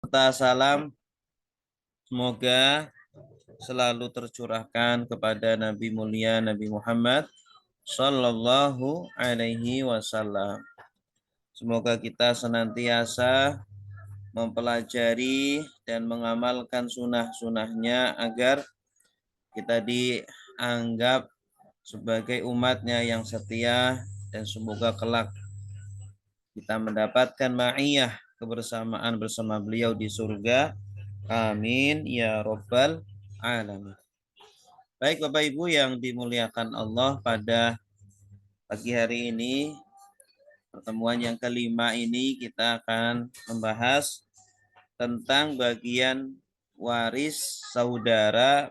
serta salam semoga selalu tercurahkan kepada Nabi mulia Nabi Muhammad Sallallahu Alaihi Wasallam. Semoga kita senantiasa mempelajari dan mengamalkan sunnah-sunnahnya agar kita dianggap sebagai umatnya yang setia dan semoga kelak kita mendapatkan ma'iyah kebersamaan bersama beliau di surga. Amin ya robbal alamin. Baik Bapak Ibu yang dimuliakan Allah, pada pagi hari ini, pertemuan yang kelima ini kita akan membahas tentang bagian waris saudara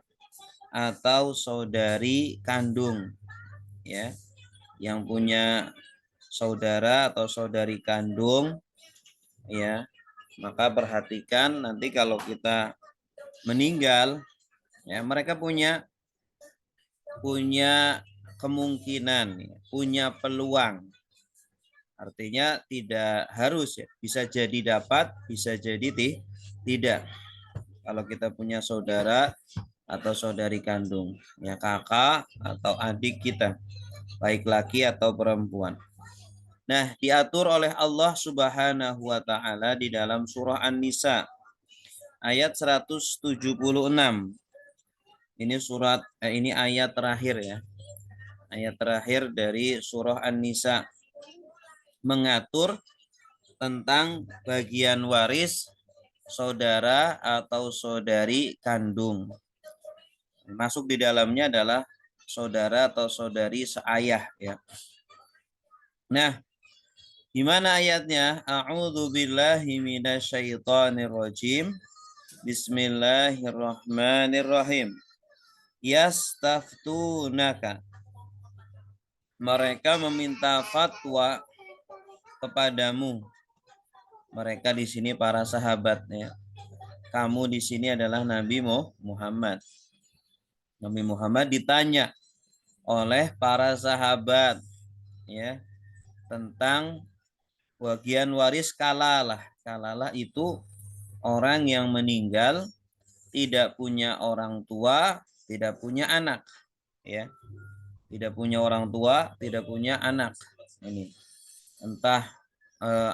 atau saudari kandung, ya, yang punya saudara atau saudari kandung, ya, maka perhatikan nanti kalau kita meninggal, ya, mereka punya kemungkinan, punya peluang. Artinya tidak harus, ya, bisa jadi dapat, bisa jadi tidak. Kalau kita punya saudara atau saudari kandung, ya, kakak atau adik kita, baik laki atau perempuan. Nah, diatur oleh Allah Subhanahu wa taala di dalam surah An-Nisa ayat 176. Ini ayat terakhir, ya. Ayat terakhir dari surah An-Nisa mengatur tentang bagian waris saudara atau saudari kandung. Masuk di dalamnya adalah saudara atau saudari seayah, ya. Nah, gimana ayatnya? A'udzu billahi minasyaitonir rajim. Bismillahirrahmanirrahim. Yastaftunaka. Mereka meminta fatwa kepadamu. Mereka di sini para sahabatnya. Kamu di sini adalah Nabi Muhammad. Nabi Muhammad ditanya oleh para sahabat, ya, tentang bagian waris kalalah. Kalalah itu orang yang meninggal tidak punya orang tua, tidak punya anak, ya. Tidak punya orang tua, tidak punya anak. Ini entah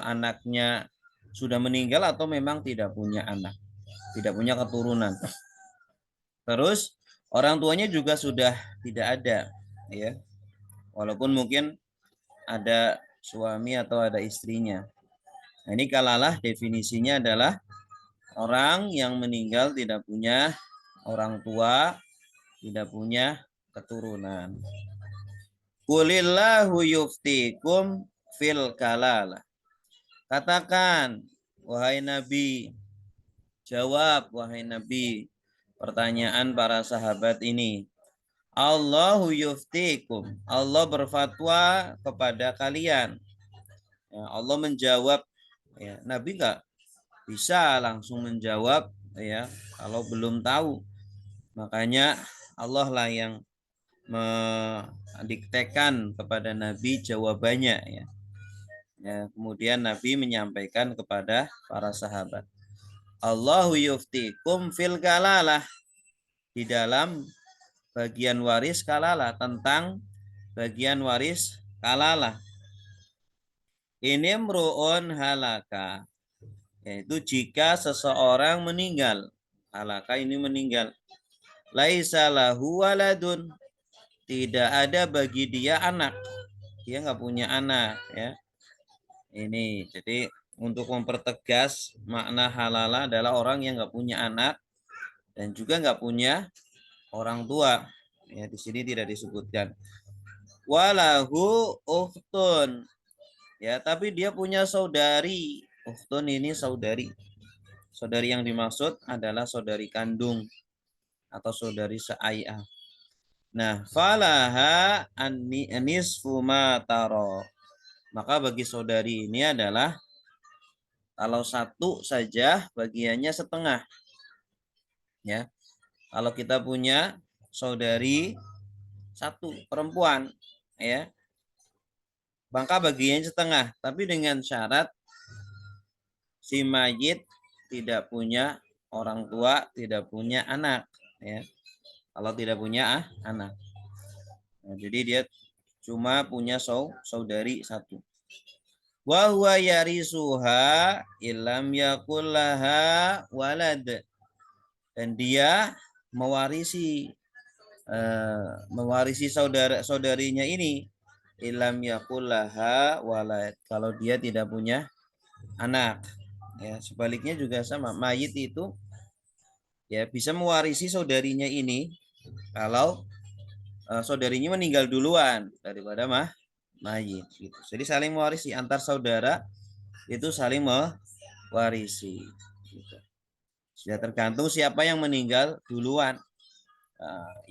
anaknya sudah meninggal atau memang tidak punya anak, tidak punya keturunan. Terus orang tuanya juga sudah tidak ada, ya. Walaupun mungkin ada suami atau ada istrinya. Nah, ini kalalah definisinya adalah orang yang meninggal tidak punya orang tua, tidak punya keturunan. Qulillahu yuftikum fil kalalah. Katakan, wahai Nabi, jawab wahai Nabi, pertanyaan para sahabat ini. Allahu yuftikum. Allah berfatwa kepada kalian. Ya, Allah menjawab, ya, Nabi enggak bisa langsung menjawab, ya, kalau belum tahu. Makanya Allah lah yang mendiktekan kepada Nabi jawabannya, ya. Ya, kemudian Nabi menyampaikan kepada para sahabat. Allahu yuftikum fil kalalah, di dalam bagian waris kalalah, tentang bagian waris kalalah. Ini mru'un halaka, yaitu jika seseorang meninggal. Halaka ini meninggal. Laisa lahu waladun, tidak ada bagi dia anak. Dia nggak punya anak, ya. Ini jadi untuk mempertegas makna halala adalah orang yang nggak punya anak dan juga nggak punya orang tua. Ya, di sini tidak disebutkan. Walahu ukhtun, ya, tapi dia punya saudari. Ukhtun ini saudari. Saudari yang dimaksud adalah saudari kandung atau saudari seayah. Nah, falaha nisfu ma taro. Maka bagi saudari ini adalah kalau satu saja bagiannya setengah. Ya. Kalau kita punya saudari satu perempuan, ya, maka bagiannya setengah, tapi dengan syarat si mayit tidak punya orang tua, tidak punya anak, ya. Kalau tidak punya anak. Nah, jadi dia cuma punya saudari satu. Wa huwa yarisuha illam yakul laha walad. Dan dia mewarisi saudarinya ini illam yakul laha walad, kalau dia tidak punya anak. Ya, sebaliknya juga sama. Mayit itu ya bisa mewarisi saudarinya ini kalau saudarinya meninggal duluan daripada mayit gitu. Jadi saling mewarisi antar saudara, itu saling mewarisi gitu. Sudah tergantung siapa yang meninggal duluan.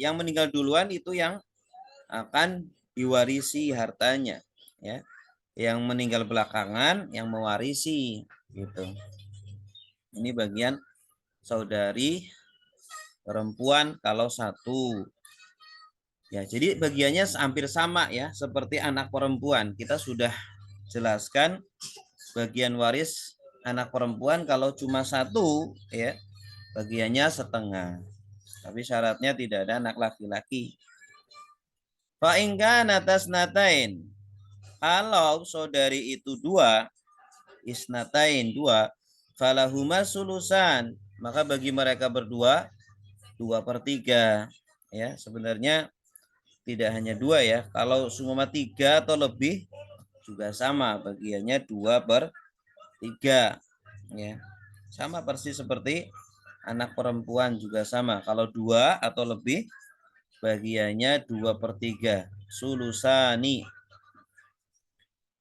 Yang meninggal duluan itu yang akan diwarisi hartanya, ya. Yang meninggal belakangan yang mewarisi gitu. Ini bagian saudari perempuan kalau satu. Ya, jadi bagiannya hampir sama ya, seperti anak perempuan. Kita sudah jelaskan bagian waris anak perempuan kalau cuma satu ya, bagiannya setengah. Tapi syaratnya tidak ada anak laki-laki. Fa in kana tasnatain. Kalau saudari itu dua, isnatain dua, falahuma sulusan, maka bagi mereka berdua 2/3. Ya, sebenarnya tidak hanya dua ya. Kalau semua 3 atau lebih juga sama, bagiannya 2/3. Ya. Sama persis seperti anak perempuan juga sama. Kalau 2 atau lebih bagiannya 2/3. Sulusani.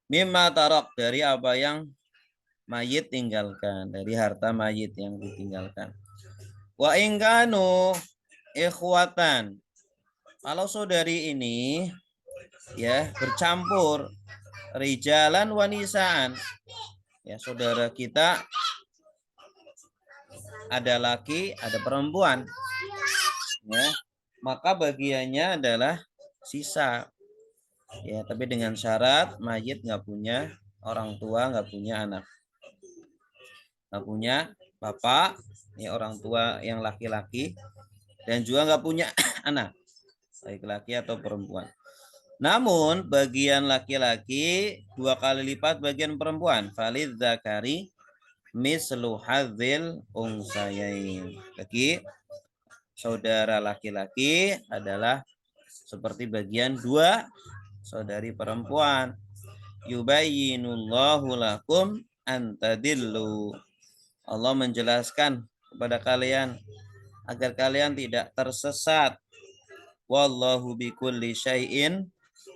Mimma tarok, dari apa yang mayit tinggalkan, dari harta mayit yang ditinggalkan. Wa ingkanu ikhwatan. Kalau saudari ini ya bercampur rijalan wanisaan, ya saudara kita ada laki, ada perempuan, ya, maka bagiannya adalah sisa, ya, tapi dengan syarat mayit nggak punya orang tua, nggak punya anak, nggak punya bapak, ya, orang tua yang laki-laki, dan juga nggak punya anak, baik laki atau perempuan. Namun bagian laki-laki 2 kali lipat bagian perempuan. Falid zakari mislu hadzil unsayain. Bagi saudara laki-laki adalah seperti bagian 2 saudari perempuan. Yubayyinullahu lakum antadillu. Allah menjelaskan kepada kalian agar kalian tidak tersesat. Wallahu bikulli syai'in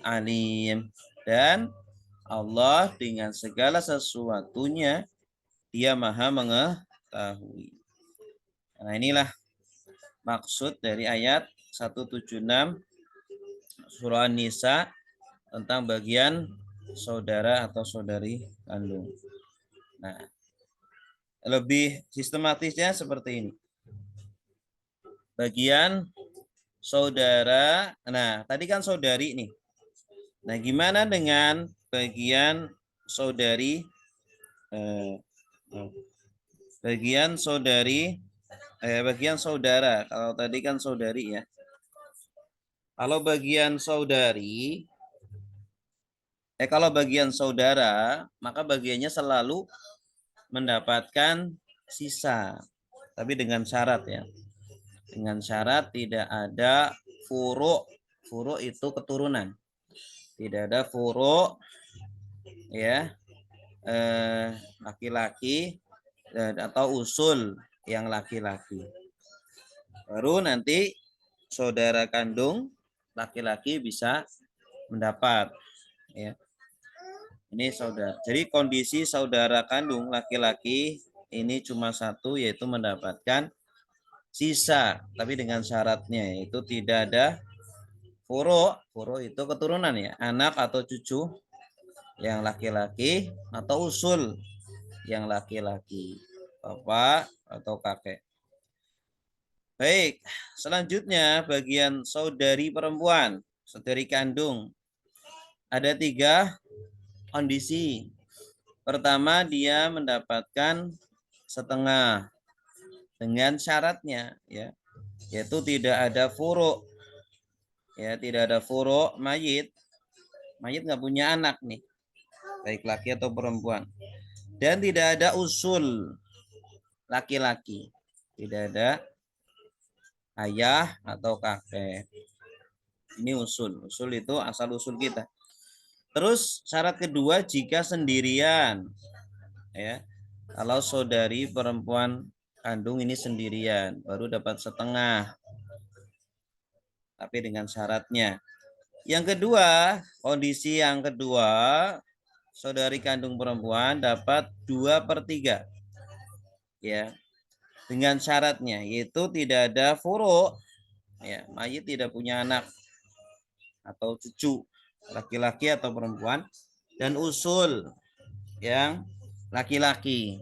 alim. Dan Allah dengan segala sesuatunya dia maha mengetahui. Nah, inilah maksud dari ayat 176 surah An-Nisa tentang bagian saudara atau saudari kandung. Nah, lebih sistematisnya seperti ini. Bagian saudara, nah tadi kan saudari nih. Nah, gimana dengan bagian saudari, bagian saudara? Kalau tadi kan saudari ya. Kalau bagian saudari, kalau bagian saudara, maka bagiannya selalu mendapatkan sisa, tapi dengan syarat ya. Dengan syarat tidak ada furu'. Furu' itu keturunan. Tidak ada furu' ya, laki-laki atau usul yang laki-laki. Baru nanti saudara kandung laki-laki bisa mendapat, ya. Ini saudara. Jadi kondisi saudara kandung laki-laki ini cuma satu, yaitu mendapatkan sisa, tapi dengan syaratnya yaitu tidak ada furu'. Furu' itu keturunan ya, anak atau cucu yang laki-laki atau usul yang laki-laki, bapak atau kakek. Baik, selanjutnya bagian saudari perempuan, saudari kandung. Ada 3 kondisi. Pertama, dia mendapatkan setengah dengan syaratnya ya, yaitu tidak ada furu, ya tidak ada furu mayit nggak punya anak nih, baik laki atau perempuan, dan tidak ada usul laki-laki, tidak ada ayah atau kakek. Ini usul itu asal usul kita. Terus syarat kedua, jika sendirian ya, kalau saudari perempuan kandung ini sendirian baru dapat setengah, tapi dengan syaratnya. Yang kedua, kondisi yang kedua, saudari kandung perempuan dapat 2/3 ya, dengan syaratnya, yaitu tidak ada furu ya, mayit tidak punya anak atau cucu laki-laki atau perempuan, dan usul yang laki-laki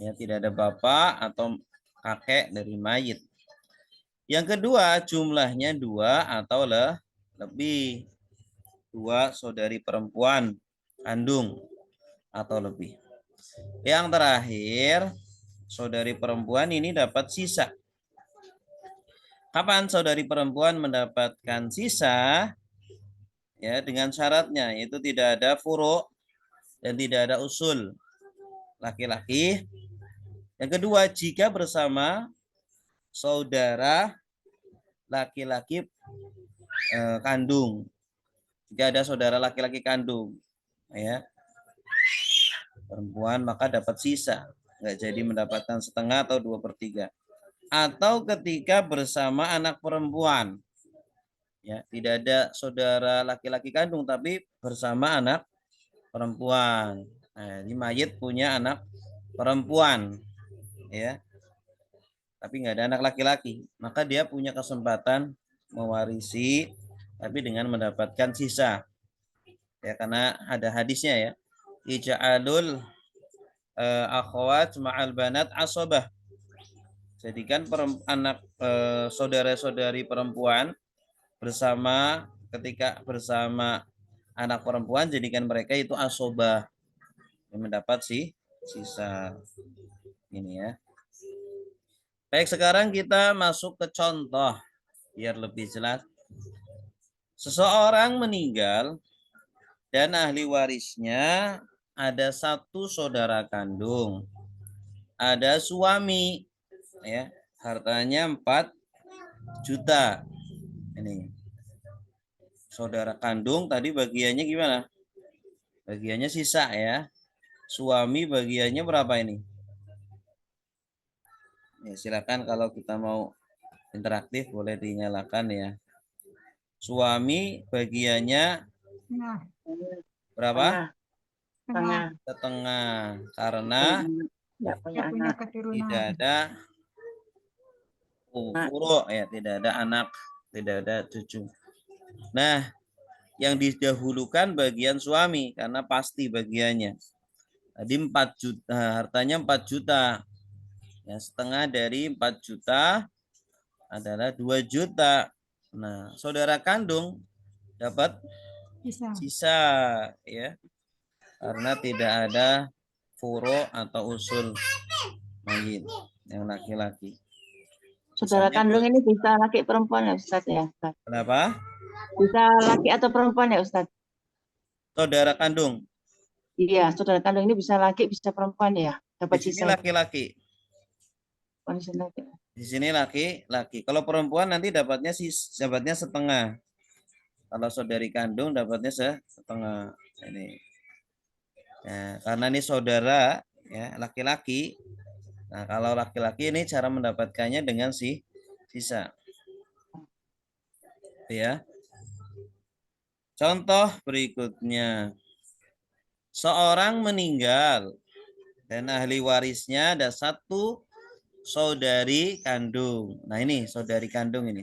ya, tidak ada bapak atau kakek dari mayit. Yang kedua, jumlahnya 2 atau lebih, 2 saudari perempuan kandung atau lebih. Yang terakhir, saudari perempuan ini dapat sisa. Kapan saudari perempuan mendapatkan sisa? Ya, dengan syaratnya, yaitu tidak ada furu dan tidak ada usul laki-laki. Yang kedua, jika bersama saudara laki-laki kandung, jika ada saudara laki-laki kandung ya perempuan, maka dapat sisa, nggak jadi mendapatkan setengah atau 2/3. Atau ketika bersama anak perempuan ya, tidak ada saudara laki-laki kandung tapi bersama anak perempuan. Nah, ini mayit punya anak perempuan ya, tapi nggak ada anak laki-laki, maka dia punya kesempatan mewarisi tapi dengan mendapatkan sisa ya, karena ada hadisnya ya, ija'alul akhwat ma'al banat asobah, jadikan anak saudara-saudari perempuan bersama, ketika bersama anak perempuan, jadikan mereka itu asobah yang mendapat sisa ini ya. Baik, sekarang kita masuk ke contoh biar lebih jelas. Seseorang meninggal dan ahli warisnya ada 1 saudara kandung, ada suami ya, hartanya 4 juta. Ini saudara kandung tadi bagiannya gimana? Bagiannya sisa ya. Suami bagiannya berapa ini? Ya, silakan kalau kita mau interaktif boleh dinyalakan ya. Suami bagiannya berapa? Setengah. Karena tidak ada furu ya, tidak ada anak, tidak ada cucu. Nah, yang didahulukan bagian suami karena pasti bagiannya. Tadi 4 juta, hartanya 4 juta. Ya, setengah dari 4 juta adalah 2 juta. Nah, saudara kandung dapat sisa ya, karena tidak ada furu atau usul mayit yang laki-laki. Saudara kandung ini bisa laki perempuan ya Ustaz ya? Kenapa? Bisa laki atau perempuan ya Ustaz? Saudara kandung. Iya, saudara kandung ini bisa laki, bisa perempuan ya? Dapat Di sini sisa. laki-laki. Laki. Di sini laki-laki. Kalau perempuan nanti dapatnya setengah. Kalau saudari kandung dapatnya setengah. Ini. Ya, karena ini saudara ya laki-laki. Nah, kalau laki-laki ini cara mendapatkannya dengan sisa. Ya. Contoh berikutnya. Seorang meninggal dan ahli warisnya ada 1 saudari kandung. Nah, ini saudari kandung ini.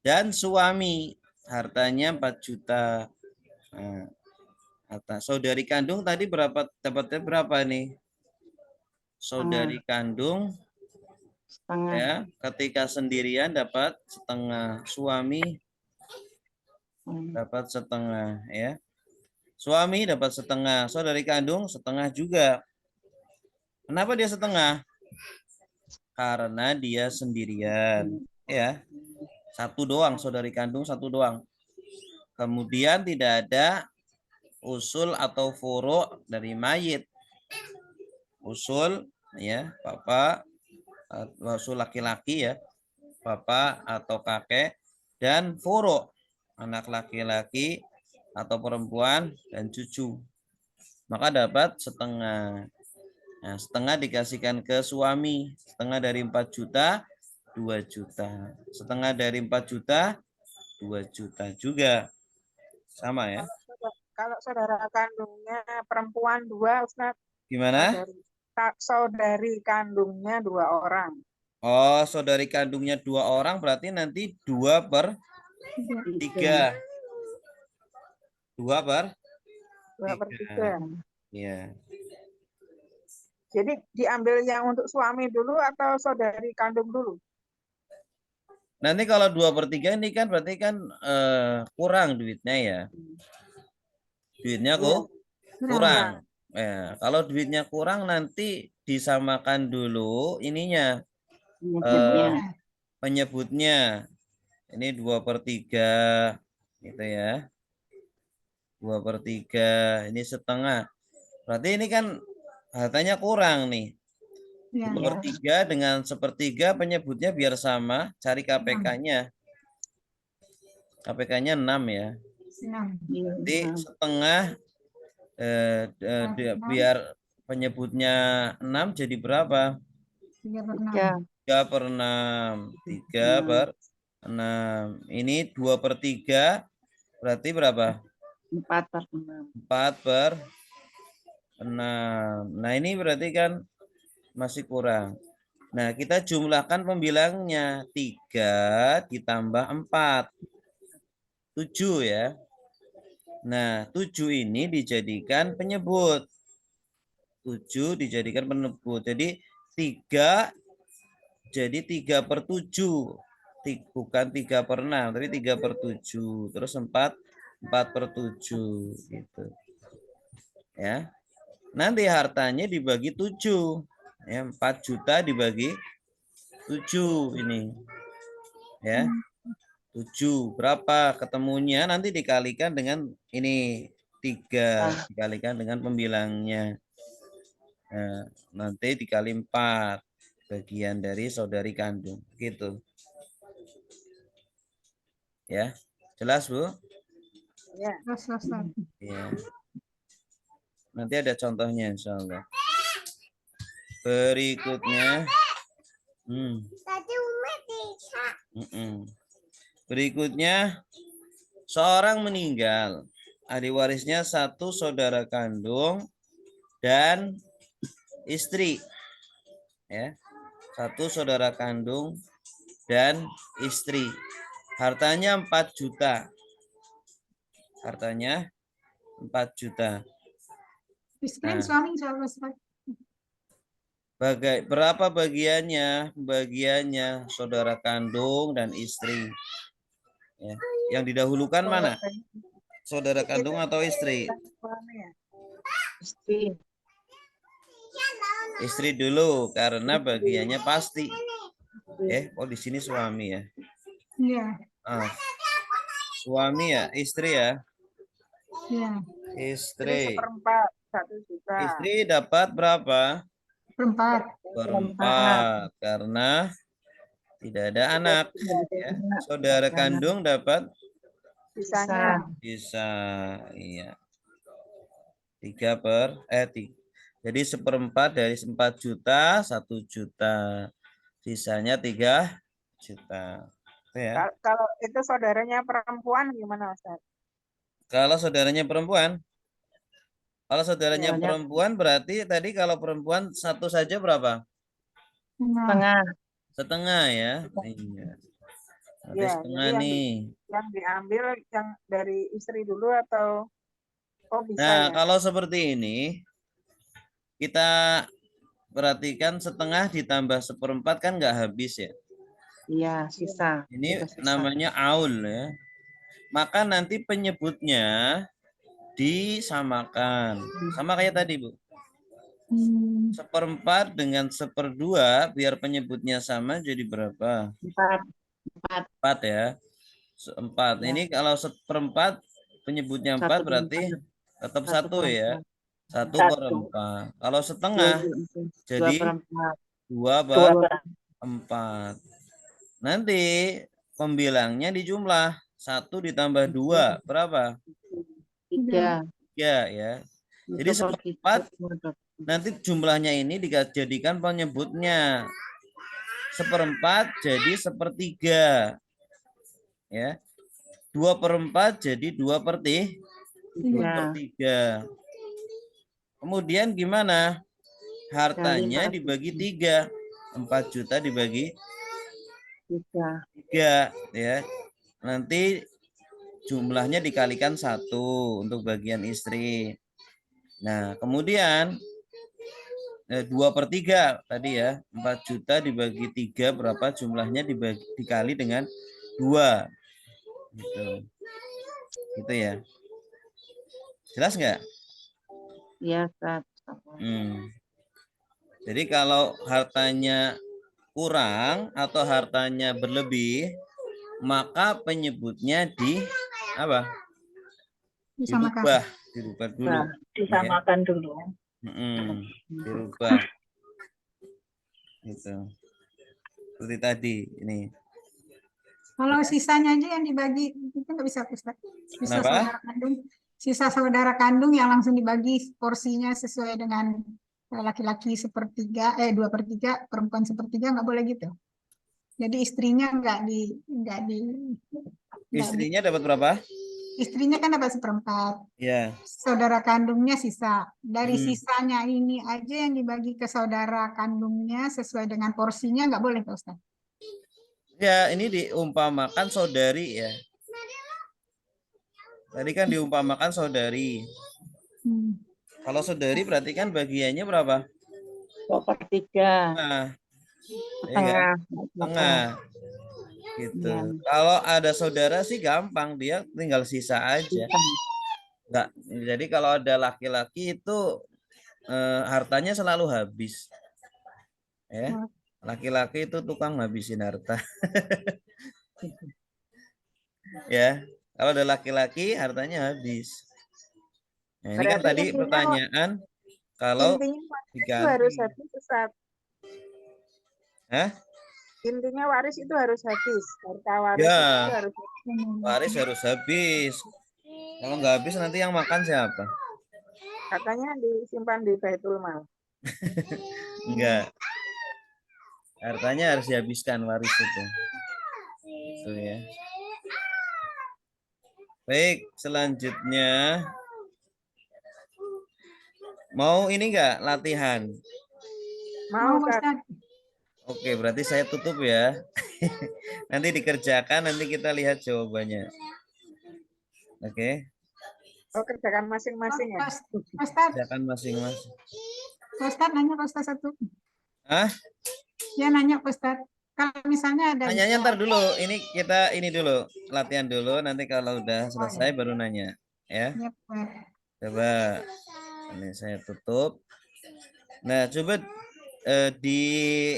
Dan suami, hartanya 4 juta. Nah, harta saudari kandung tadi dapatnya berapa nih? Saudari kandung Setengah. ya, ketika sendirian dapat setengah, suami dapat setengah ya. Suami dapat setengah, saudari kandung setengah juga. Kenapa dia setengah? Karena dia sendirian. Ya, satu doang, saudari kandung satu doang. Kemudian tidak ada usul atau furu dari mayit. Usul ya, bapak, usul laki-laki ya, bapak atau kakek, dan furu, anak laki-laki atau perempuan dan cucu. Maka dapat setengah. Nah, setengah dikasihkan ke suami. Setengah dari 4 juta, 2 juta. Setengah dari 4 juta, 2 juta juga. Sama ya. Kalau saudara kandungnya perempuan 2, Ustaz, Gimana? saudari kandungnya 2 orang. Oh, saudari kandungnya 2 orang berarti nanti 2/3. 2/3. 2/3. Ya. Jadi diambil yang untuk suami dulu atau saudari kandung dulu? Nanti kalau 2/3 ini kan berarti kan kurang duitnya ya. Duitnya kok kurang. Ya, kalau duitnya kurang nanti disamakan dulu ininya penyebutnya. Ini 2/3 gitu ya. 2/3 ini setengah. Berarti ini kan hartanya kurang nih. 2/3 dengan 1/3 penyebutnya biar sama, cari KPK-nya. KPK-nya 6 ya. Jadi setengah biar penyebutnya 6 jadi berapa? 3/6. 3/6. Ini 2/3 berarti berapa? 4/6. 4/6. Nah ini berarti kan masih kurang. Nah kita jumlahkan pembilangnya. 3 ditambah 4. 7 ya. Nah 7 ini dijadikan penyebut. 7 dijadikan penyebut. Jadi 3 jadi 3/7. Bukan 3/6 tapi 3/7. Terus 4/7 gitu. Ya. Nanti hartanya dibagi 7. Ya, 4 juta dibagi 7 ini. Ya. 7 berapa ketemunya nanti dikalikan dengan ini 3 dikalikan dengan pembilangnya. Nah, nanti dikali 4 bagian dari saudari kandung gitu. Ya. Jelas, Bu? Ya. Ya. Nanti ada contohnya insyaallah. Berikutnya berikutnya seorang meninggal, ahli warisnya 1 saudara kandung dan istri. Ya. 1 saudara kandung dan istri. Hartanya 4 juta. Hartanya 4 juta. Nah, berapa bagiannya? Bagiannya saudara kandung dan istri. Ya. Yang didahulukan mana? Saudara kandung atau istri? Istri. Istri dulu karena bagiannya pasti. Oh di sini suami ya. Iya. Suami ya, istri ya. Iya. Istri. 1/4 juta. Istri dapat berapa? 4. Karena tidak ada anak. Ya. Saudara kandung dapat Sisanya. bisa, iya. 3 jadi 1/4 dari 4 juta, 1 juta. Sisanya 3 juta. Ya. Kalau itu saudaranya perempuan gimana, Ustaz? Kalau saudaranya perempuan, berarti tadi kalau perempuan 1 saja berapa? Setengah ya. Iya. Berarti Ya, setengah jadi nih. yang diambil yang dari istri dulu atau bisa Nah, ya? kalau seperti ini kita perhatikan setengah ditambah 1/4 kan nggak habis ya. Iya, sisa. Ini namanya aul ya. Maka nanti penyebutnya disamakan. Sama kayak tadi, Bu. Seperempat dengan seperdua, biar penyebutnya sama jadi berapa? 4. 4. 4 ya. 4. Ya. Ini kalau seperempat penyebutnya 4 1 per berarti 4. tetap 1 1 per ya. 4. 1/4. Kalau 2 setengah per 4. 2 jadi per 4. 2 per 2/4. Nanti pembilangnya dijumlah. 1 ditambah 2 berapa? 3. 3 ya. Jadi 1 per 3. seperempat nanti jumlahnya ini dijadikan penyebutnya. Seperempat jadi sepertiga. Ya. 2/4 jadi 2/3. Kemudian gimana? Hartanya dibagi 3. 4 juta dibagi 3 ya. Nanti jumlahnya dikalikan 1 untuk bagian istri. Nah, kemudian 2/3 tadi ya. 4 juta dibagi 3 berapa jumlahnya dikali dengan 2. Gitu. Gitu ya. Jelas nggak? Ya, Ustaz. Jadi kalau hartanya kurang atau hartanya berlebih, maka penyebutnya apa? Disamakan. Dirubah dulu. Disamakan dulu. Dirubah. Gitu. Seperti tadi ini. Kalau sisanya aja yang dibagi itu nggak bisa, Ustaz. Sisa Kenapa? saudara kandung, sisa saudara kandung yang langsung dibagi porsinya sesuai dengan laki-laki 2/3, perempuan 1/3 nggak boleh gitu. Jadi istrinya nggak di Istrinya dapat berapa? istrinya kan dapat 1/4. Ya. Saudara kandungnya sisa. Dari Hmm. sisanya ini aja yang dibagi ke saudara kandungnya sesuai dengan porsinya nggak boleh, Pak Ustaz. Ya, ini diumpamakan saudari ya. Tadi kan diumpamakan saudari. Kalau saudari berarti kan bagiannya berapa? 2/3. Nah, Setengah. tengah. Gitu. Ya. Kalau ada saudara sih gampang, dia tinggal sisa aja. Enggak. Jadi kalau ada laki-laki itu hartanya selalu habis. Ya. Laki-laki itu tukang ngabisin harta. Ya. Kalau ada laki-laki hartanya habis. Nah, ini kan Berarti tadi intinya pertanyaan kalau waris itu diganti. harus habis, Ustaz. Hah? Intinya waris itu harus habis. Harta waris Ya. itu harus habis. Waris harus habis. Kalau nggak habis nanti yang makan siapa? Katanya disimpan di Baitul Mal. Enggak. Hartanya harus dihabiskan waris itu. Itu ya. Baik, selanjutnya mau ini enggak latihan? Mau, Ustaz. Oke, berarti saya tutup ya. Nanti dikerjakan, nanti kita lihat jawabannya. Oke. Oh, kerjakan masing-masing ya. Ustaz, Kerjakan masing-masing. Ustaz nanya Pak Ustaz satu. Hah? Ya nanya Pak Ustaz. Kalau misalnya ada Nanyanya ntar dulu. Ini kita ini dulu, latihan dulu. Nanti kalau udah selesai baru nanya, ya. Ya, Pak. Coba ini saya tutup. Nah, coba di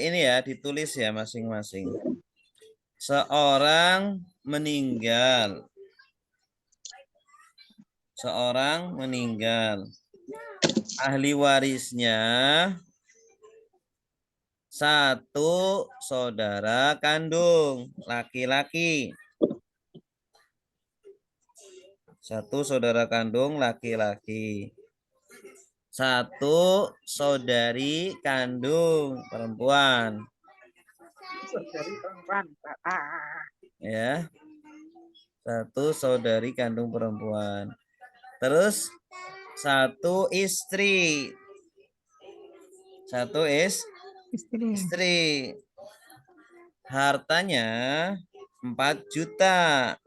ini ya, ditulis ya masing-masing. Seorang meninggal. Seorang meninggal. Ahli warisnya 1 saudara kandung laki-laki. 1 saudara kandung laki-laki. 1 saudari kandung perempuan. Saudari perempuan. Ya. 1 saudari kandung perempuan. Terus 1 istri. 1 istri. Hartanya 4 juta.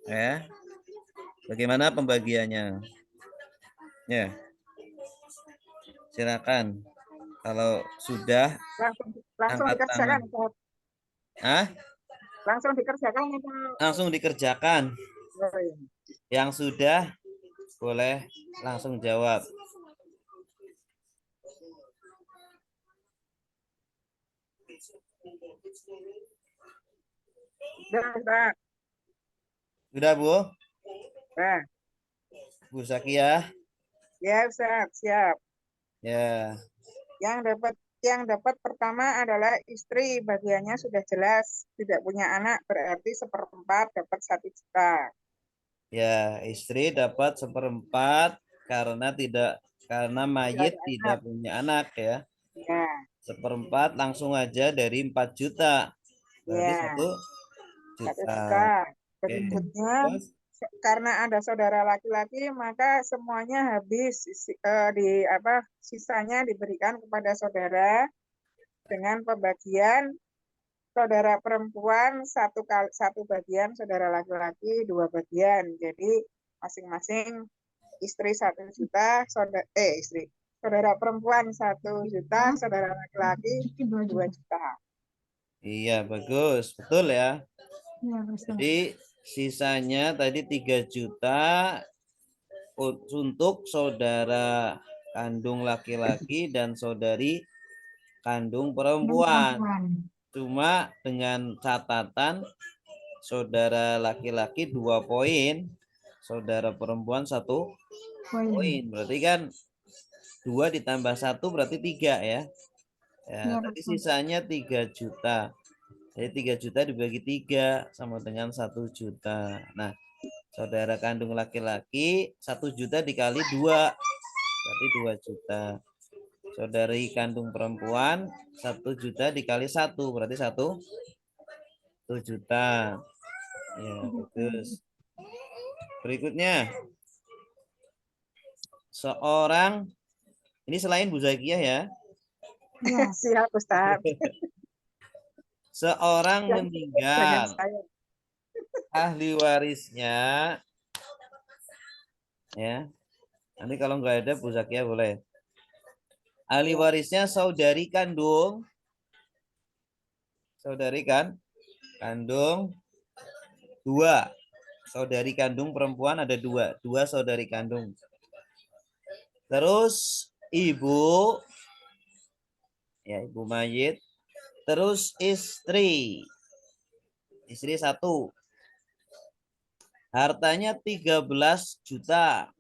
Ya. Bagaimana pembagiannya? Ya. Silakan. Kalau sudah langsung angkat dikerjakan. tangan. Hah? Langsung dikerjakan atau Langsung dikerjakan. oh, iya. Yang sudah boleh langsung jawab. Udah, Ustaz. Sudah, Bu? Nah, Bu Zakiah? ya Ustaz, siap. Ya, Yang dapat pertama adalah istri, bagiannya sudah jelas, tidak punya anak, berarti 1/4 dapat 1 juta. ya, istri dapat 1/4 karena mayit Tidak ada tidak anak. punya anak ya. Ya, 1/4 langsung aja dari 4 juta. Berarti ya, 1 1 juta. juta. Oke. Berikutnya, Terus, karena ada saudara laki-laki, maka semuanya habis, sisanya diberikan kepada saudara dengan pembagian saudara perempuan satu bagian, saudara laki-laki 2 bagian. Jadi masing-masing istri 1 juta, saudara perempuan 1 juta, saudara laki-laki 2 juta. iya bagus, betul ya. Iya, Ustaz. Jadi sisanya tadi 3 juta untuk saudara kandung laki-laki dan saudari kandung perempuan. Cuma dengan catatan saudara laki-laki 2 poin, saudara perempuan 1 poin. Berarti kan 2 ditambah 1 berarti 3 ya. Ya, Iya, tadi Ustaz. sisanya 3 juta. Jadi 3 juta dibagi 3 sama dengan 1 juta. Nah, saudara kandung laki-laki 1 juta dikali 2 berarti 2 juta. Saudari kandung perempuan 1 juta dikali 1 berarti 1 juta. Ya, bagus. Berikutnya, seorang, ini selain Bu Zakiah ya, Iya. Siap, Ustaz. seorang Yang jangan meninggal, saya. ahli warisnya, ya, nanti kalau nggak ada Bu Zakiah boleh. Ahli warisnya saudari kandung, kandung 2, saudari kandung perempuan ada 2 saudari kandung. Terus ibu, ya ibu mayit. Terus istri 1. Hartanya 13 juta.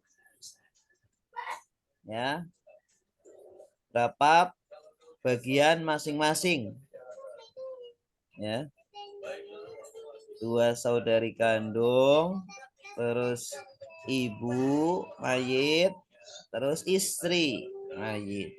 Ya. Berapa bagian masing-masing? Ya. 2 saudari kandung, terus ibu mayit, terus istri mayit.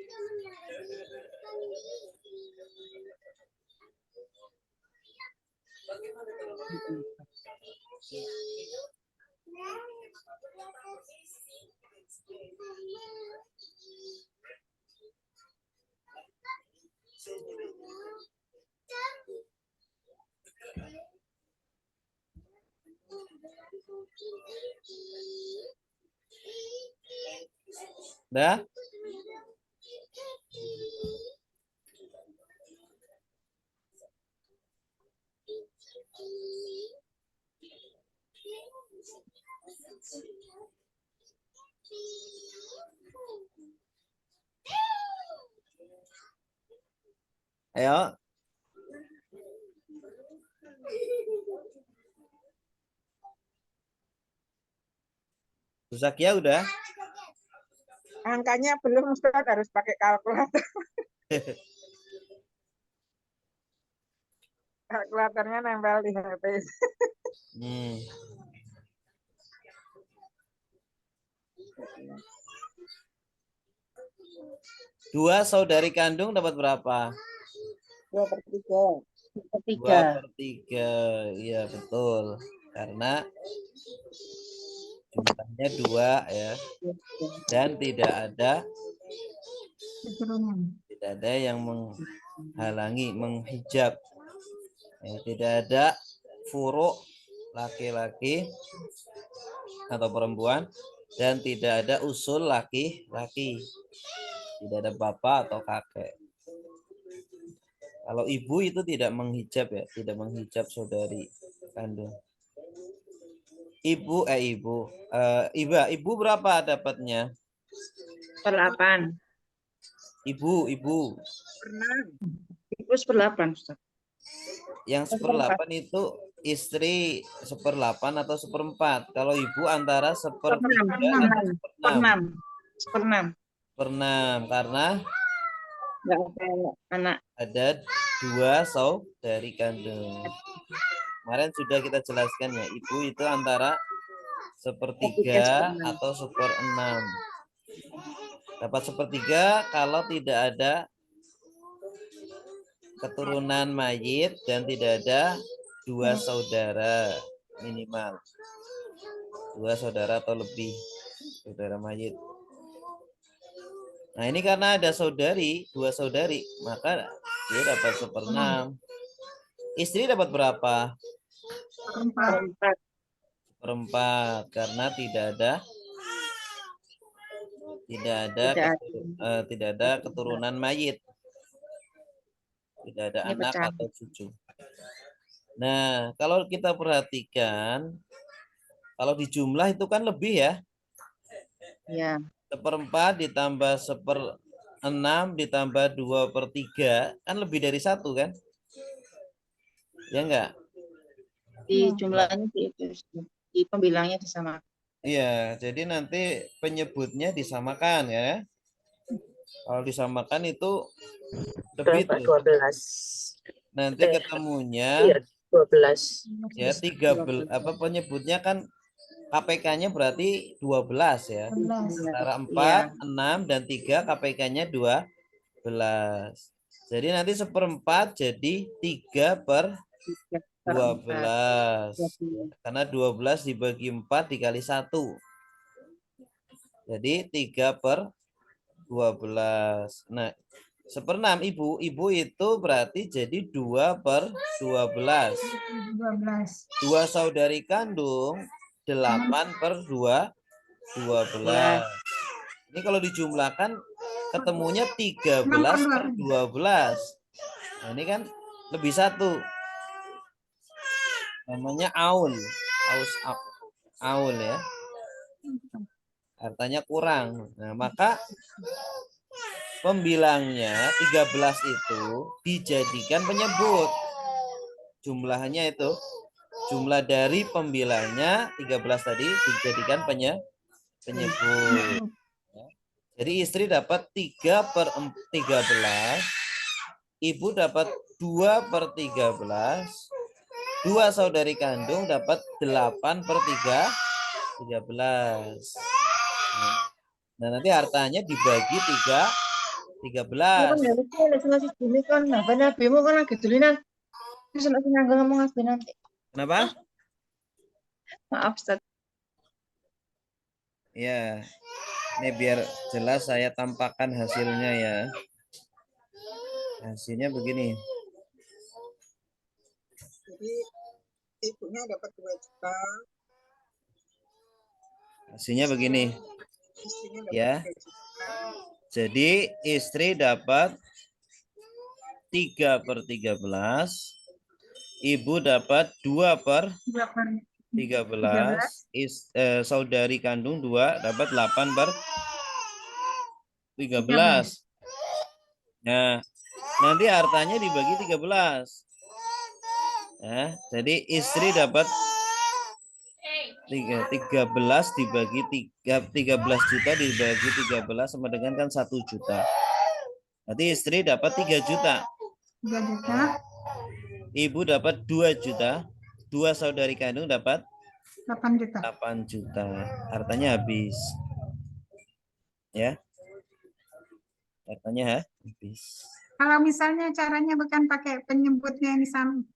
Dah? Ayo. Bu Zakiah udah? Angkanya belum, Ustaz, harus pakai kalkulator. Kalkulatornya nempel di HP. Hmm. Dua saudari kandung dapat berapa? 2/3. 2/3. Iya betul. Karena jumlahnya 2 ya. Dan tidak ada yang menghalangi, menghijab. Ya, tidak ada furuk laki-laki atau perempuan dan tidak ada usul laki-laki. Tidak ada bapak atau kakek. Kalau ibu itu tidak menghijab ya, tidak menghijab saudari kandung. Ibu berapa dapatnya? 8. Ibu. Pernah Ibu 1/8, Ustaz. Yang 1/8 itu istri 1/8 atau 1/4. Kalau ibu antara 1/3 atau 1/6. 1/6. 1/6 karena Nggak ada anak. ada 2 saudari kandung. Kemarin sudah kita jelaskan ya, ibu itu antara 1/3 atau 1/6. Dapat 1/3 kalau tidak ada keturunan mayit dan tidak ada 2 saudara minimal. 2 saudara atau lebih saudara mayit. Nah ini karena ada saudari, 2 saudari, maka dia dapat 1/6. Istri dapat berapa? 1/4. 1/4 karena tidak ada keturunan mayit. Tidak ada Ini anak pecah. atau cucu. Nah, kalau kita perhatikan, kalau di jumlah itu kan lebih ya. Ya. 1/4 ditambah 1/6 ditambah 2/3 kan lebih dari 1 kan? Ya enggak? Di jumlahnya itu, di pembilangnya disamakan. Iya, jadi nanti penyebutnya disamakan ya. Kalau disamakan itu lebih tuh. 12. Nanti ketemunya Iya, 12. ya 13 penyebutnya kan KPK-nya berarti 12 ya. 12. Antara 4, 6 dan 3 KPK-nya 12. Jadi nanti 1/4 jadi 3/12. Karena 12 dibagi 4 dikali 1. Jadi 3/12. Nah, 1/6 ibu itu berarti jadi 2/12. 12. 2 saudari kandung 8/12. Ini kalau dijumlahkan ketemunya 13/12. Nah, ini kan lebih 1. Namanya aul ya. Artinya kurang. Nah, maka pembilangnya 13 itu dijadikan penyebut. Jumlahnya itu, jumlah dari pembilangnya 13 tadi dijadikan penyebut. Jadi istri dapat 3/13, ibu dapat 2/13, 2 saudari kandung dapat 8/13. Nah, nanti hartanya dibagi 13. Kan harusnya ada selesai gini kan. Nah, nabimu kan lagi tulinan. Terus ngomong apa nanti? Kenapa? Maaf, Ustaz. Ya, ini biar jelas saya tampakkan hasilnya ya. Hasilnya begini. Jadi ibunya dapat 2 juta, Hasilnya begini. istrinya dapat Ya. 3 juta. Jadi istri dapat 3/13, ibu dapat 2/13, saudari kandung 2 dapat 8/13. Nah, nanti hartanya dibagi 13. Nah, jadi istri dapat 13 dibagi 13 juta dibagi 13 sama dengan kan 1 juta. Berarti istri dapat 3 juta. 3 juta. Ibu dapat 2 juta. 2 saudari kandung dapat 8 juta. 8 juta. Hartanya habis. Ya. Hartanya habis. Kalau misalnya caranya bukan pakai penyebutnya yang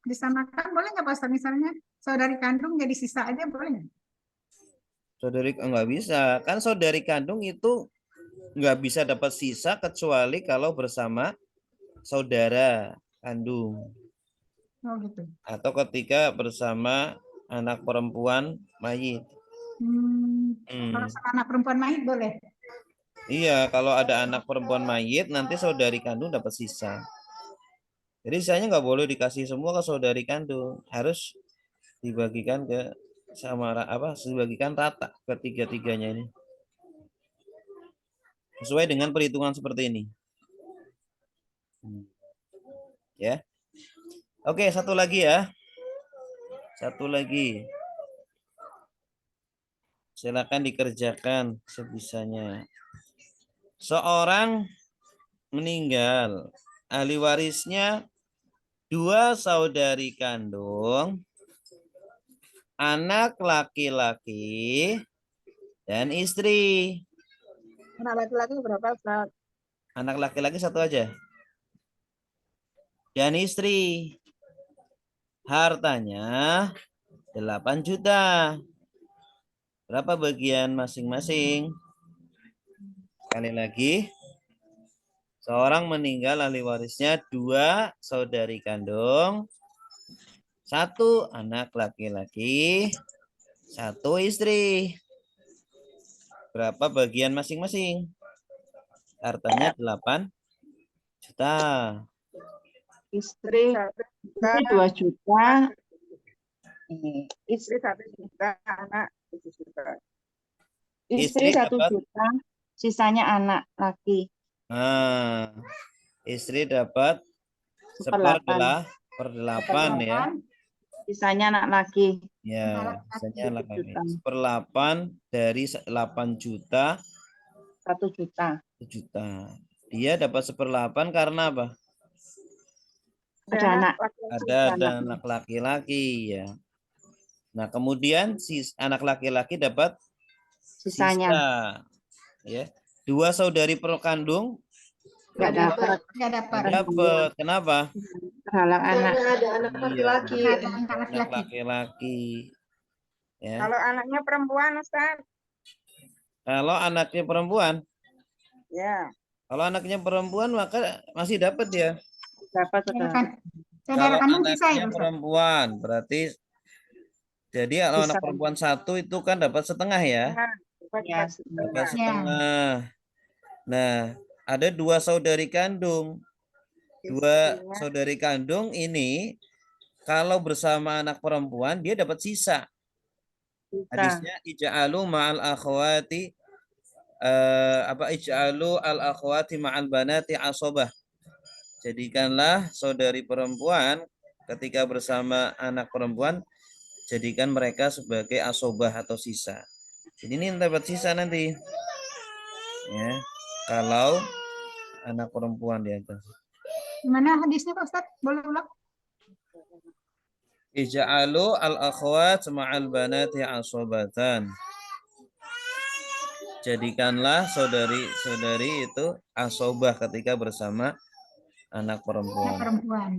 disamakan, boleh nggak Pak Ustaz? Misalnya saudari kandung jadi sisa aja, boleh nggak? Saudari nggak bisa. Kan saudari kandung itu nggak bisa dapat sisa kecuali kalau bersama saudara kandung. Oh gitu. Atau ketika bersama anak perempuan mayit. Kalau sama anak perempuan mayit boleh? Iya, kalau ada anak perempuan mayit, nanti saudari kandung dapat sisa. Jadi sisanya nggak boleh dikasih semua ke saudari kandung, harus dibagikan ke dibagikan rata ketiga-tiganya ini. Sesuai dengan perhitungan seperti ini. ya. Oke, satu lagi ya. Satu lagi. Silakan dikerjakan sebisanya. Seorang meninggal, ahli warisnya 2 saudari kandung, anak laki-laki, dan istri. Anak laki-laki berapa, Ustaz? Anak laki-laki 1 aja. Dan istri. Hartanya 8 juta. Berapa bagian masing-masing? Sekali lagi. Seorang meninggal, ahli warisnya 2 saudari kandung, 1 anak laki-laki, 1 istri. Berapa bagian masing-masing? Hartanya 8 juta. Istri Satu istri juta, 2 juta. istri 1 juta, anak 7 juta. Istri Istri 1 dapat, juta, sisanya anak laki. nah, istri dapat 1/8. 1/8 ya. Sisanya anak laki. Ya, misalnya 7 juta. 1/8 dari 8 juta 1 juta. 1 juta. Dia dapat 1/8 karena apa? Ada anak. Ada anak laki-laki ya. Nah, kemudian si anak laki-laki dapat Sisanya sisa ya. 2 saudari kandung nggak dapat. Nggak dapat. nggak dapat. Kenapa? Terhalang anak. Iya, Karena ada anak anak laki-laki. laki-laki. Ya. Kalau anaknya perempuan, Ustaz? Kalau anaknya perempuan, Ya. kalau anaknya perempuan maka masih dapat dia. Dapat Ya saudara. kan? Saudara Kalau kandung sisa anaknya itu, Ustaz. perempuan, berarti jadi kalau anak Sisa. perempuan 1 itu kan dapat setengah ya. Nah, dapat Ya, 4 juta. Dapat Ya. setengah. Nah, ada 2 saudari kandung. 2 Istrinya saudari kandung ini kalau bersama anak perempuan dia dapat sisa. sisa. Hadisnya ij'alu ma'al akhwati ij'alu al akhwati ma'al banati asobah. Jadikanlah saudari perempuan ketika bersama anak perempuan, jadikan mereka sebagai asobah atau sisa. Jadi ini dapat sisa nanti. Ya. Kalau anak perempuan di atas. Gimana hadisnya Pak Ustaz? Boleh ulang? Ij'alu al-akhwat ma'al banati asobatan. Jadikanlah saudari-saudari itu asobah ketika bersama anak Anak perempuan. perempuan.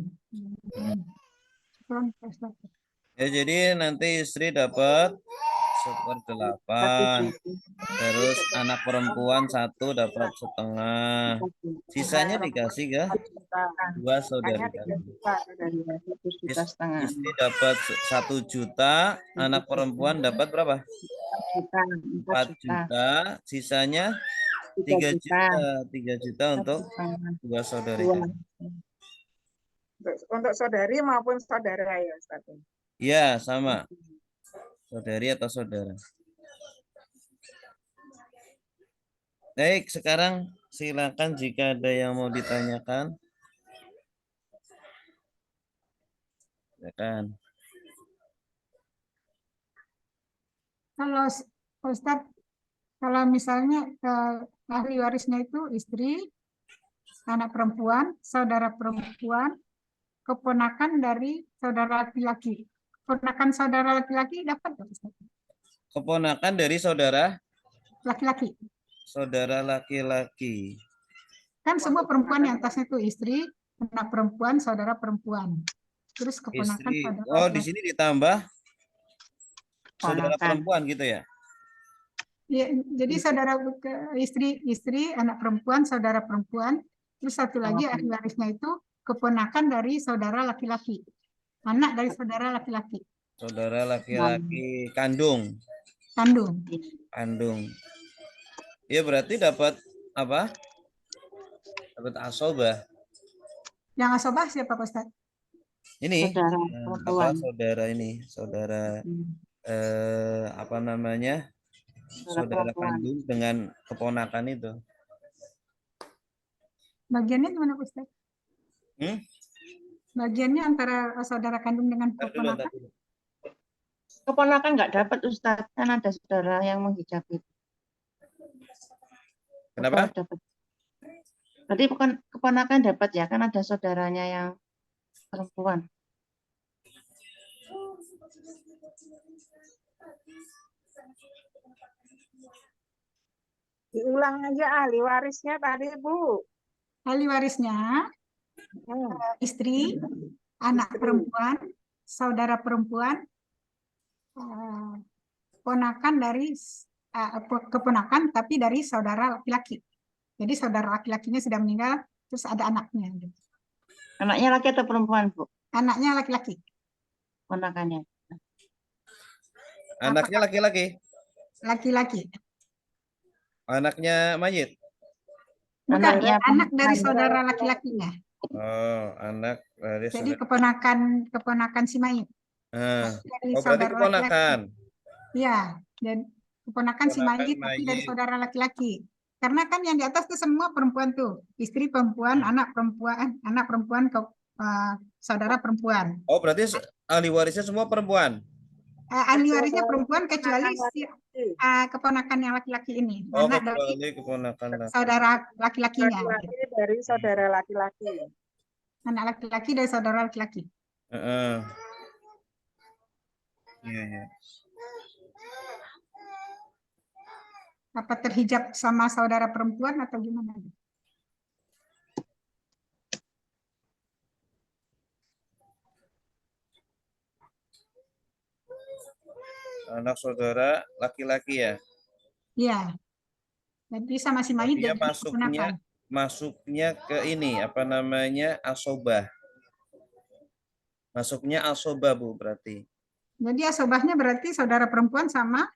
Syukron, Pak Ustaz. Ya, jadi nanti istri dapat 1/8. Terus anak perempuan 1 dapat setengah. Sisanya dikasih ke 2 saudari hanya 3 kandung. juta, saudara. 1 juta setengah. Istri dapat 1 juta, anak perempuan dapat berapa? 4 juta, sisanya 3 juta. 3 juta untuk 2 saudari kandung. Untuk saudari maupun saudara ya, Ustaz. Ya, sama. Saudari atau saudara. Baik, sekarang silakan jika ada yang mau ditanyakan. Silakan. Kalau Pak Ustaz, kalau misalnya ahli warisnya itu istri, anak perempuan, saudara perempuan, keponakan dari saudara laki-laki. Keponakan saudara laki-laki dapat nggak, Ustaz? Keponakan dari saudara Laki-laki. laki-laki. Kan semua perempuan yang atasnya itu istri, anak perempuan, saudara perempuan. Terus keponakan Istri. saudara Oh, di laki-laki. sini ditambah saudara Ponakan. perempuan gitu ya? Ya, jadi saudara istri, anak perempuan, saudara perempuan, terus satu lagi ahli warisnya itu keponakan dari saudara laki-laki, anak dari saudara laki-laki, Saudara laki-laki kandung. kandung. Ya berarti dapat apa? Dapat asobah. Yang asobah siapa Pak Ustaz? Ini Saudara apa perempuan. saudara ini? Saudara apa namanya? Saudara perempuan. kandung dengan keponakan itu. Bagiannya gimana Pak Ustaz? Bagiannya antara saudara kandung dengan Ntar dulu, keponakan. ntar dulu. Keponakan nggak dapat Ustadz, kan ada saudara yang menghijabi. Kenapa? Apa dapat? Tadi bukan keponakan dapat ya, kan ada saudaranya yang perempuan. Diulang aja ahli warisnya tadi, Bu. Ahli warisnya Hmm, istri, anak Istri. perempuan, saudara perempuan, eh, ponakan dari keponakan tapi dari saudara laki-laki. Jadi saudara laki-lakinya sudah meninggal, terus ada anaknya. Gitu. Anaknya laki atau perempuan, Bu? Anaknya laki-laki. Ponakannya. Anaknya laki-laki. Laki-laki. Anaknya mayit. Bukan, Anaknya anak dari perempuan. saudara laki-lakinya. Oh, anak dari Jadi saudara. keponakan si mayit. Ah. Dari Oh, berarti saudara laki-laki. keponakan. Iya, dan keponakan si Keponakan mayit tapi dari mayit. saudara laki-laki. Karena kan yang di atas tuh semua perempuan tuh, istri perempuan, anak perempuan ke saudara perempuan. Oh, berarti ahli warisnya semua perempuan. Ahli warisnya perempuan kecuali Keponakan si laki-laki. keponakan yang laki-laki ini, Oh, anak dari kecuali keponakan laki. saudara laki-lakinya, Laki-laki dari saudara laki-laki. anak laki-laki dari saudara laki-laki. Heeh. Iya, iya. Apa terhijab sama saudara perempuan atau gimana? Anak saudara laki-laki ya. Iya. Jadi sama si mayit Dia jadi keponakan. masuknya ke ini apa namanya asobah. Masuknya asobah, Bu, berarti. Jadi asobahnya berarti saudara perempuan sama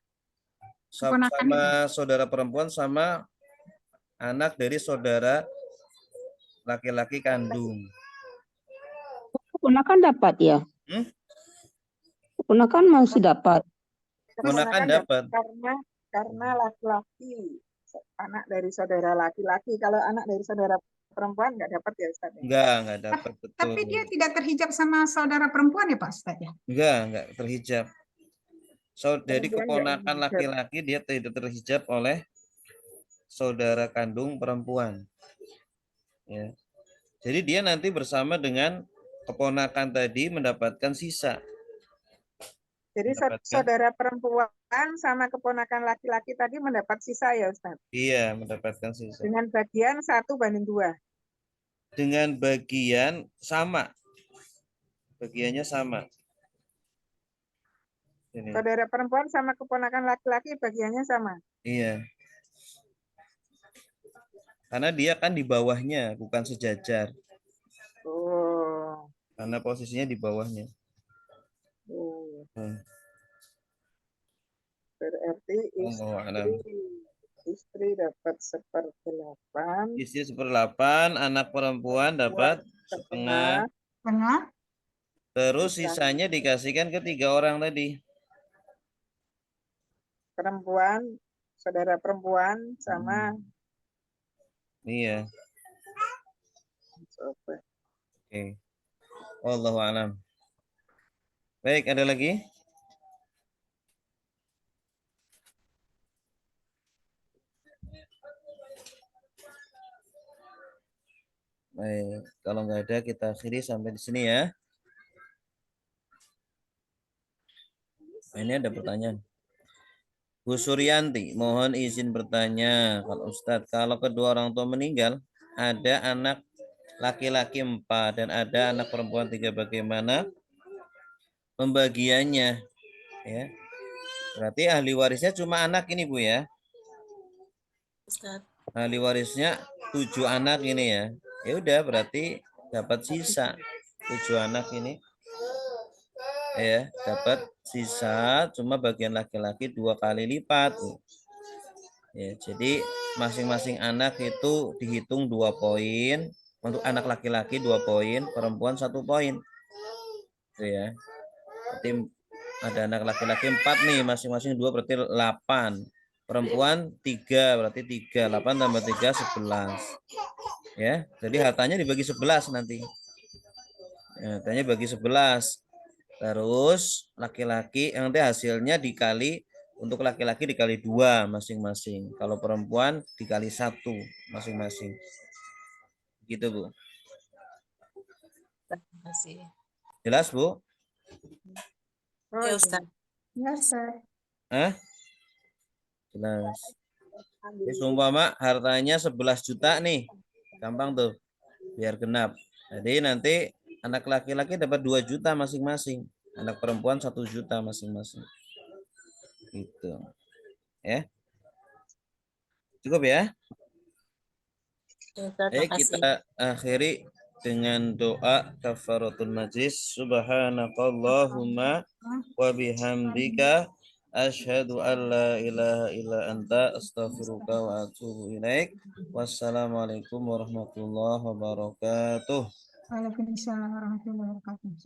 keponakan itu. Sama saudara perempuan sama anak dari saudara laki-laki kandung. Keponakan dapat ya? Hmm? Keponakan masih dapat. Keponakan dapat. Karena laki-laki, anak dari saudara laki-laki. Kalau anak dari saudara perempuan nggak dapat ya Ustaz? Enggak dapat, betul. Tapi dia tidak terhijab sama saudara perempuan ya Pak Ustaz ya? Enggak terhijab. So, jadi keponakan laki-laki dia tidak terhijab oleh saudara kandung perempuan. Ya. Jadi dia nanti bersama dengan keponakan tadi mendapatkan sisa. Jadi saudara perempuan sama keponakan laki-laki tadi mendapat sisa ya Ustaz? Iya, mendapatkan sisa. Dengan bagian 1/2. Dengan bagian sama. Bagiannya sama. Ini. Saudara perempuan sama keponakan laki-laki bagiannya sama? Iya. Karena dia kan di bawahnya, bukan sejajar. Oh. Karena posisinya di bawahnya. Oh. Hmm. Berarti istri dapat 1/8. Istri 1/8, anak perempuan dapat setengah. Terus sisanya dikasihkan ke 3 orang tadi. Perempuan, saudara perempuan sama. Iya. Oke. Wallahu a'lam. Baik, ada lagi? Baik, kalau nggak ada kita akhiri sampai di sini ya. Nah, ini ada pertanyaan. Bu Suryanti, mohon izin bertanya, kalau Ustadz, kalau kedua orang tua meninggal, ada anak laki-laki 4 dan ada anak perempuan 3, bagaimana pembagiannya? Ya, berarti ahli warisnya cuma anak ini Bu ya? Ustadz. Ahli warisnya 7 anak ini ya. Ya udah berarti dapat sisa 7 anak ini. Ya, dapat sisa cuma bagian laki-laki 2 kali lipat. Ya, jadi masing-masing anak itu dihitung 2 poin. Untuk anak laki-laki 2 poin, perempuan 1 poin. Itu ya. Berarti ada anak laki-laki 4 nih, masing-masing 2 berarti 8. Perempuan 3 berarti 3. 8 tambah 3 11. Ya, jadi hartanya dibagi 11 nanti. Nyatanya bagi 11. Terus laki-laki nanti hasilnya dikali, untuk laki-laki dikali 2 masing-masing. Kalau perempuan dikali 1 masing-masing. Gitu Bu. Terima kasih. Jelas Bu? Oh, Ya, iya. Ustaz. Ya, Ustaz. Hah? Jelas. Ini seumpama hartanya 11 juta nih. Gampang tuh. Biar genap. Jadi nanti anak laki-laki dapat 2 juta masing-masing. Anak perempuan 1 juta masing-masing. Gitu. Ya. Cukup ya? Ya, Ustaz, Ayo makasih. kita akhiri dengan doa kafaratul majlis. Subhanakallahumma wa bihamdika asyhadu an la ilaha illa anta astaghfiruka wa atubu ilaik. Wassalamualaikum warahmatullahi wabarakatuh. Waalaikumsalam warahmatullahi wabarakatuh.